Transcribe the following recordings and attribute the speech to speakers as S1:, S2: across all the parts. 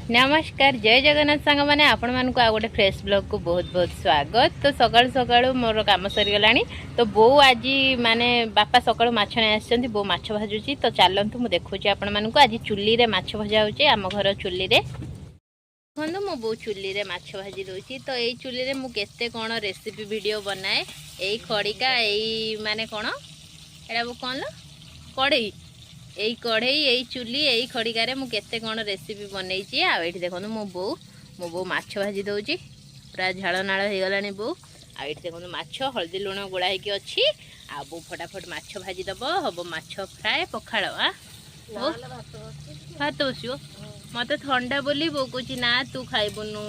S1: नमस्कार जय जगन्नाथ सांग मैंने आपण मानक आ गोटे फ्रेश ब्लॉग को बहुत बहुत स्वागत। तो सकाळु सकाळु मोर काम सरी गलानी। तो बो आज माने बापा सकाळु माछ नै आछंती, बो माछ भाजुची। तो चलंतु मु देखुची आपण मानक आज चुल्ली रे माछ भजा होचे आम घर चुल्ली रे। देखो मो बो चुल्ली रे माछ भाजी दोची। तो एई चुल्ली रे मु केते कोन रेसिपी वीडियो बनाए। एई खड़िका एई माने कोन एडा बो कोन लो कड़ई यही कढ़ई यही चुली यही खड़िकार मु केते कौन रेसिपी बनई। आठ देखो मो बो माछ भाजी दौची पूरा झाड़ नाड़ हो गलानी बो। आठ देखो माछ हल्दी लुण गोड़ा होगी अच्छी। आ बो फटाफट माछ भाजी दब हम माछ फ्राए पखाड़ भात बसो। मत ठंडा बोली बो कह ना तू खाइबुनु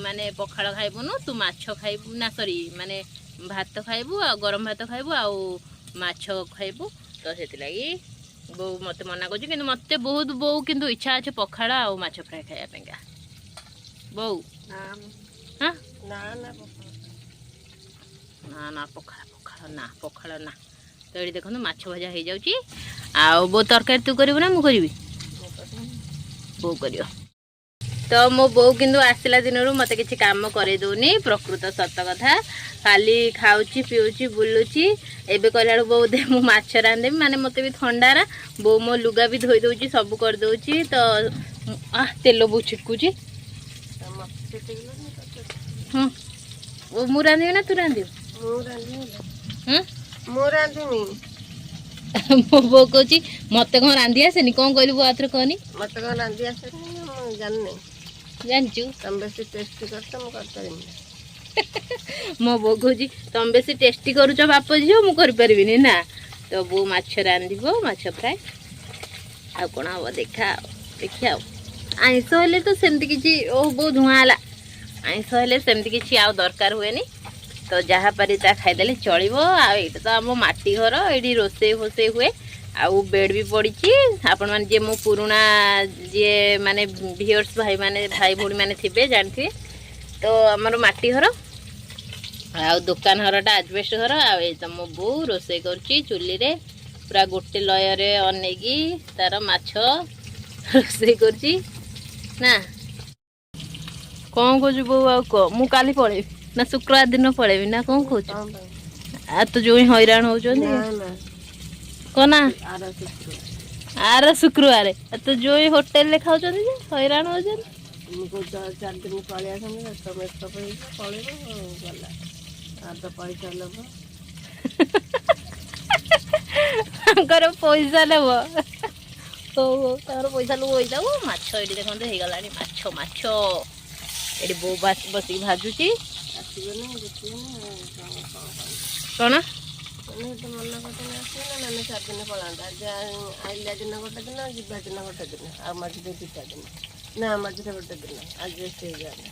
S1: माने पखाड़ खाइबुनु तू माछ खाइबु ना सॉरी माने भात खाइबु आ गरम भात खाइबु आ माछ खाइबु। तो से लगी बो मत मना कर मत बहुत बो किंतु इच्छा अच्छे पखाड़ आ माछ फ्राए खाया बो हाँ ना ना पखाड़ पखाड़ ना पखाड़ ना। तो ये देखो माछ भजा हो जाऊँगी। आउ बो तरकारी तू करू ना मु करी बो कर। तो मो बो किंतु आसला दिन मत किसी काम करे दौनी प्रकृत सत कथा। खाली खाऊची पीऊची बुलूची एबे कहला बो दे मु माछ रांधेबी माने मते भी ठंडारा बो मो लुगा भी धोई दउची सब कर दउची। तो तेल बो छिटकुची वो मु रांधेबी ना तू रांधेबी मो बो कहची मते कौन रांधि आसेनी कौन कहलु बो आथर कहनी
S2: मते कौन रांधि आसेनी मु जानने
S1: जानचु
S2: तुम बेसी टेस्टी करत मु कर पारिनी।
S1: मो बो कहची तुम बेसी टेस्टी करूछ बाप झियो मु कर परिबिनी ना। तो बो माछ रांधिबो माछ फ्राए आ कोन हो देखा देखिया। आइंस हेले तो सेमती किछि ओ बो धुआला आइंस हेले सेमती किछि आ दरकार हुएनी। तो जहाँ पारि ता खाइदेले चलिबो। आ एटा तो आम माटी घर एडी रोसे होसे हुए आउ बेड भी पड़ी। आपण माने जे मो पुराना जे माने व्यूअर्स भाई माने भाई भौणी माने थिबे जानथिबे। तो हमर माटी घर आ दुकान घरटा आजबेस्ट घर। आ तो मो बो रोसे करची चुल्ली रे पूरा गोटे लयरे अनेगी तार माछ रोसे करची ना। कौन कहू बो आ को मु काली पळे ना शुक्रवार दिन पळेबी ना कौन कहू आ तो जो हैरान हो कोना आर शुक्रवार तो जो होटेल ले खाऊ हैरान हो
S2: 4 दिन पळि आसनी तमे तो पळेबो गला आ तो पैसा लेबो
S1: कर पैसा लेब हो तार पैसा लो होई जाऊ। माछ एडी देखन हे गलानी माछ माछ एडी बो बास बसी भाजुची
S2: आसीबे ना देखिए
S1: कोना
S2: ना तो मना करते ना 4 दिन पळांदा आइला दिन गोटे दिन जिबा दिन गोटे दिन आ मझे 2 दिन ना मझे गोटे दिन आज से जाने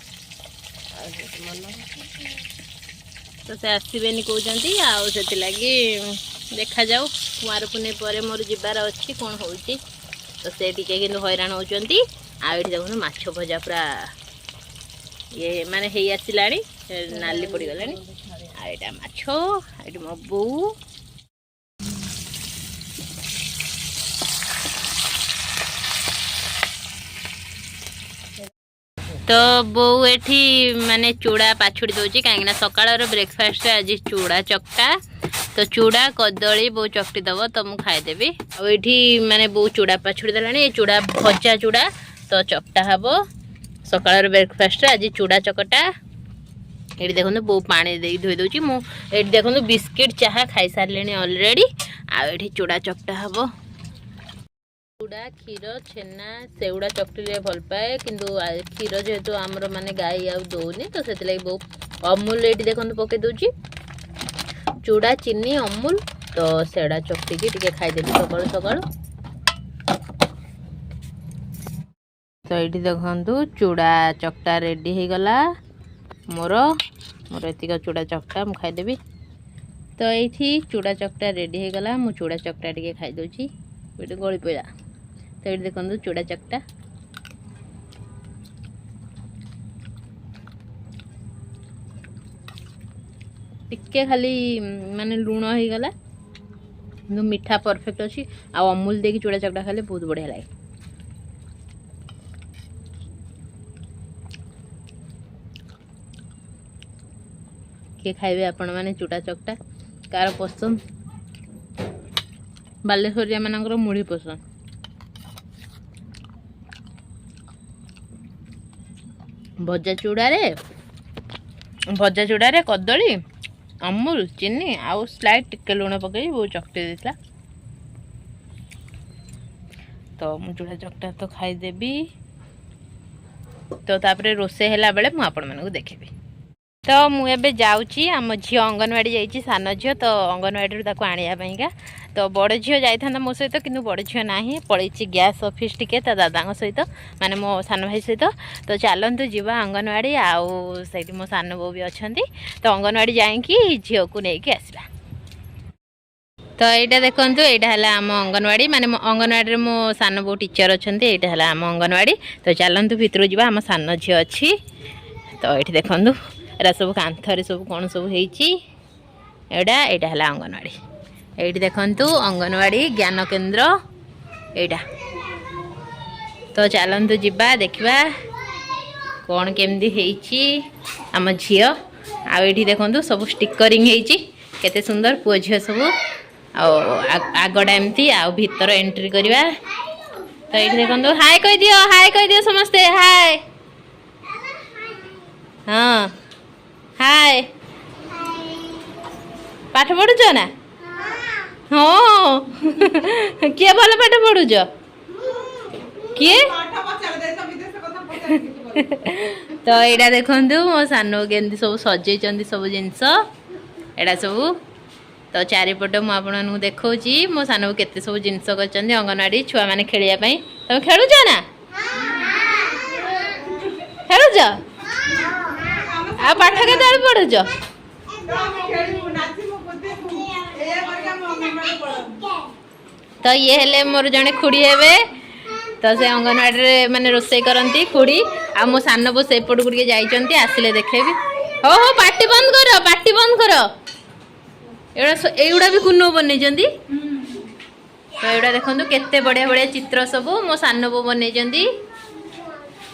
S2: आज मना
S1: तो से आसबेनि कहते आउ से लगी देखा जाऊ कुआर पुने पर मोर जीवार अच्छी कौन हो। तो से टिके कि हैरान होती। आउ ये देखो माछ भजा पूरा ये माने हे आसला नाली पड़ गला। आईटा माछ ये मो बो तो बो एठी माने चूड़ा पाछुड़ी दौची कहीं सकाळ ब्रेकफास्ट आज चूड़ा चकटा। तो चूड़ा कदली बो चकटी दब तो मुझे खाईदेवी। आठी माने बो चूड़ा पाछुड़ी देलानी चूड़ा भजा चूड़ा तो चकटा हम सकाळ ब्रेकफास्ट आज चूड़ा चकटा। ये देखो बो पानी दे धोई दूची मुझे देखो बिस्किट चाहा खाई सारे अलरेडी। आठी चूड़ा चकटा हम चूड़ा क्षीर छेना सेगुड़ा चकटी भल पाए किंतु क्षीर जेहेतु आमर माने गाई आ दौनी तो से बो अमूल ये देखो पकई दूची चूड़ा चीनी अमूल। तो सेड़ा चकटी की खाईदेवी सकाळु सकाळु। तो ये देखु चूड़ा चकटा रेडी हो गला मोर मोर एतिक चूड़ा चकटा मुझे खाईदेवी। तो ये चूड़ा चकटा रेडी हो गला मु चूड़ा चकटा टी खाईदे गली पड़ा। तो ये देखो चूड़ा चकटा टिके खाली माने लुण हो गला मीठा परफेक्ट अच्छी। आ अमूल देकी चूड़ा चकटा खाले बहुत बढ़िया लगे। किए खाइबे आपण माने चूड़ा चकटा कार पसंद बालेश्वरिया मानकर मुढ़ी पसंद भजा चूड़ारे कदली अमूल चीनी आउ स्लाइट टिके लुण पकई बहुत चकटी देता तो मु चूड़ा चकटा तो खाईदेवी तो तापर रोसे हैला बेले मु आपण मानकु देखिबी तो मुझे जाऊँगी आम झील अंगनवाड़ी जाइए सान झील तो अंगनवाड़ी आने तो बड़ झील जाता मो सहित कि बड़ झील ना पलि गैस ऑफिस टिके दादा सहित माने मो सान भाई सहित तो चलतु जीवा अंगनवाड़ी आउ मो सान बो भी अच्छा तो अंगनवाड़ी जाकि झील को लेकिन आसवा तो यहाँ देखो यहाँ आम अंगनवाड़ी माने अंगनवाड़ी मो सान बो टीचर अच्छा यहाँ आम अंगनवाड़ी तो चलतु भितर जावा आम सान झील अच्छी तो ये देखूँ एरा सब कांथरे सब कौन सब एटा है अंगनवाड़ी ये देखु अंगनवाड़ी ज्ञान केन्द्र यहाँ तो चलतु जीवा देखा कौन केमती आम झील आउ देखु सब स्टिकरिंग केते सुंदर पुओ झील सब आगड़ा एमती आ भीतर एंट्री करवा तो ये देखु हाय कह दियो समस्ते हाय हाँ हाय पाठ पढ़ुच ना हाँ किए भल पाठ पढ़ुच किए तो यहाँ देखु मो सान केमती सब सजे सब जिनस एटा सब तो चारिपट मुझे देखा मो सान केते सब जिनस कर अंगनवाड़ी छुआ मैंने खेलने तुम खेलुच ना खेलुच आ पाठ के पढ़ुच तो ये हेले मोर जड़े खुड़ी हे तो से अंगनवाड़ी माने रोसई करती खुड़ी आ मो सान बो से पट गुड़िए जाइए आसिले देखेबी हो हो पाटी बंद कर एगुड़ा भी कुनो बन तो एगुड़ा देखो केते बढ़िया बढ़िया चित्र सब मो सान बो बन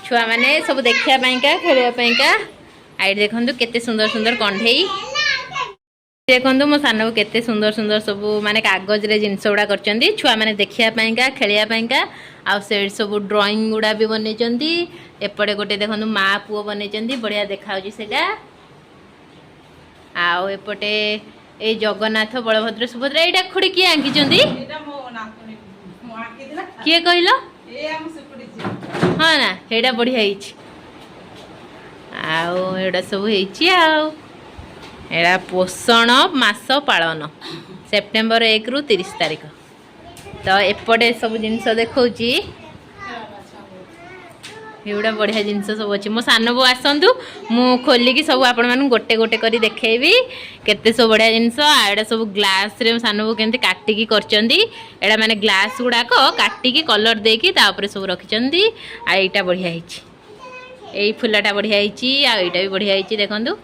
S1: छुआ मैंने सब देखापा खेलवापा आई देखो केते सुंदर सुंदर कंढे देखो मो सान को केते सुंदर सुंदर सब माने कागज रे जिनस गुड़ा कर छुआ मैंने देखापा खेलवापा आ सब ड्राइंग गुड़ा भी बन एपटे गोटे देखो माँ पुओ बन बढ़िया देखा सेटा आउपटे ये जगन्नाथ बलभद्र सुभद्रा यहाँ खुड़ी किए आंकी किए कहल हाँ ना यहाँ बढ़िया आउटा सब एड़ा पोषण मास पालन सेप्टेम्बर 1 रु 30 तारीख तो एपटे सब जिनस देखा एगुड़ा बढ़िया जिनस सब अच्छे मो सान बो आसतु मु खोलिकी सब आपण मानू गोटे गोटे करी देखेबी केते सब बढ़िया जिनस एड़ा सब ग्लास रे सान बो केमती काटिकी करचंदी एड़ा माने ग्लास गुड़ाक काटिकी कलर देकी ता ऊपर सब रखिचंदी आ एटा बढ़िया हिची एई फुलाटा बढ़िया हिची आ एटा भी बढ़िया हिची देखंतु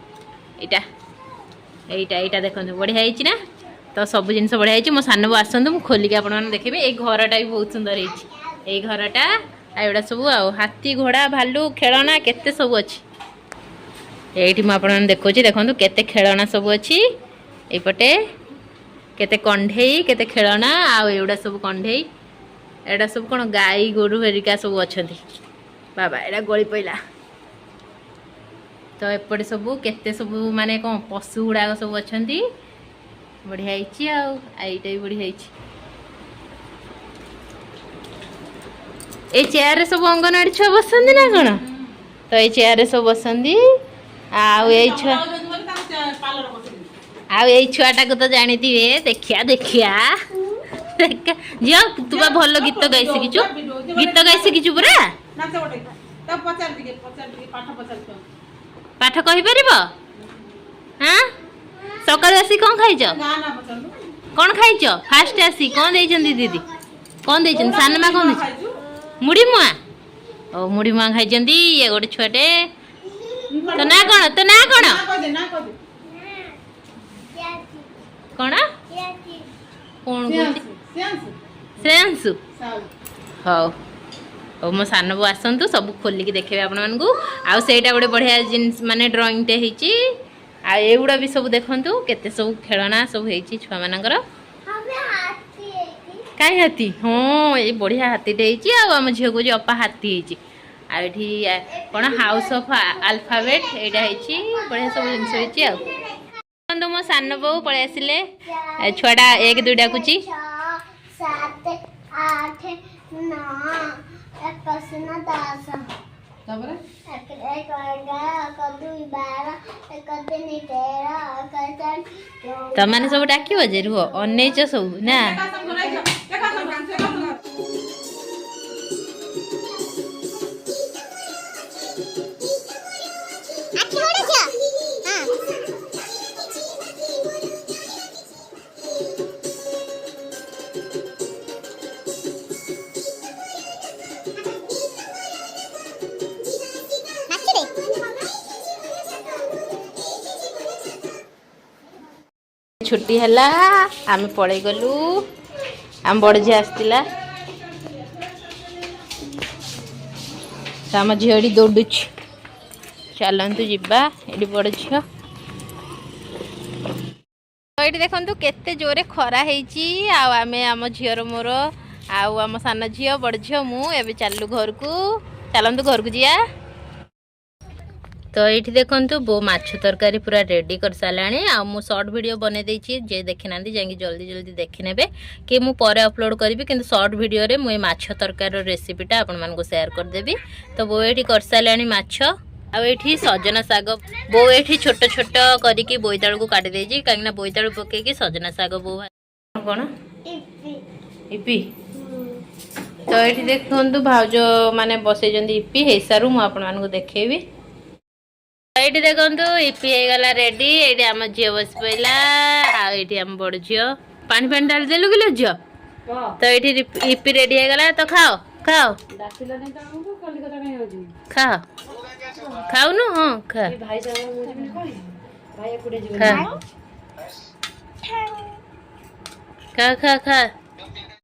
S1: एटा देखंतु बढ़िया हिची ना तो सब जिनस बढ़िया हिची मो सान बो आसतु मु खोलिकी आपण मानू देखेबी एई घरटा भी बहुत सुंदर हिची एई घरटा एटा सब हाथी घोड़ा भालू खेलना केते सब अच्छी ये मुझे देखा देखो केते खेलना सब अच्छी एपटे केते कंढे केते खेलना आउड़ा सब कंढे एटा सब कौन गाई गोरु हेरिका सब अच्छा बाबा एटा गली पड़ा तो एपटे सब केते सब माने कौन पशु गुड़ाक सब अच्छा बढ़िया आईटा भी बढ़िया ये चेयर सब अंगनवाड़ी छुआ बसंदी ना कौन तो ये चेयर सब बसंदी छुआटा को तो जानती देखिया देखिया झील तू बा भल गीत गाई शिखिचु गीत गाई शिखिचु पूरा पाठ कहि परिबो हां सकाळ आसी कोन खाइछ कोन खाइछ फास्ट आसी कोन देइछंदी दीदी कोन देइछन सानमा कोन देइछ मुड़ी मुआ ओ मुड़ी मुआ खाई ये गोटे छुआटे तो ना कौन कौन कौन श्रेयांशु हाँ मो सान बो आसतु सब खोलिकी देखे आपण मानू आउ सेटा गोटे बढ़िया जिन माने ड्राइंगटे होती आ एगुड़ा भी सब देखंतु केते सब खेलना सब हेची छुआ मानकर काई हाथी हाँ ये बढ़िया हाथीटे हेची आ हम झियो को अपा हाथी हेची आ एठी कोन हाउस ऑफ अल्फाबेट एटा हेची बढ़िया सब जिंस हेची आ तो मो सान बो पळे आसिले छुआटा 1 2 डाकुची
S3: 7 8 9 10
S2: ତାପରେ
S1: तमाने सब डाकियो जे रुह अनेच सब ना छुट्टी हला आम पड़े गलु आम बड़ झी आसला आम झीड़ी दौड़ू चलतु जीवा ये बड़ झी ये देखु केते जोरे खरा होती आम झीर मोर आम सान झी बड़ झी मु चलु घर को चलतु घर को जिया तो ये देखु बो माछ तरकारी पूरा रेडी कर सारा आ मु शॉर्ट वीडियो बने देछि जे देखि ना जाई जल्दी जल्दी देखि नेबे कि मु परे अपलोड करी किंतु शॉर्ट वीडियो रे मु माछ तरकारी रेसिपीटा आपण मान को शेयर कर देबी तो बो ये कर सारा माछ आ ये सजना साग बो ये छोट छोट करिकी बोईतालू को काटी देछि काईना बोईतालू पके कि सजना साग बो कोन इपी तो ये देखु भाउज माने बसै जंदी इपी हे सारू मु आपण मान को देखेबी ये देखु इपी हो गला रेडी ये आम झील बस पड़ा आम बड़ झील पानी पानी डाल देलु कि झील तो ये इपी रेडी हो गला तो खाओ खाओ खाओ खाऊ नु हाँ खा खा खा खा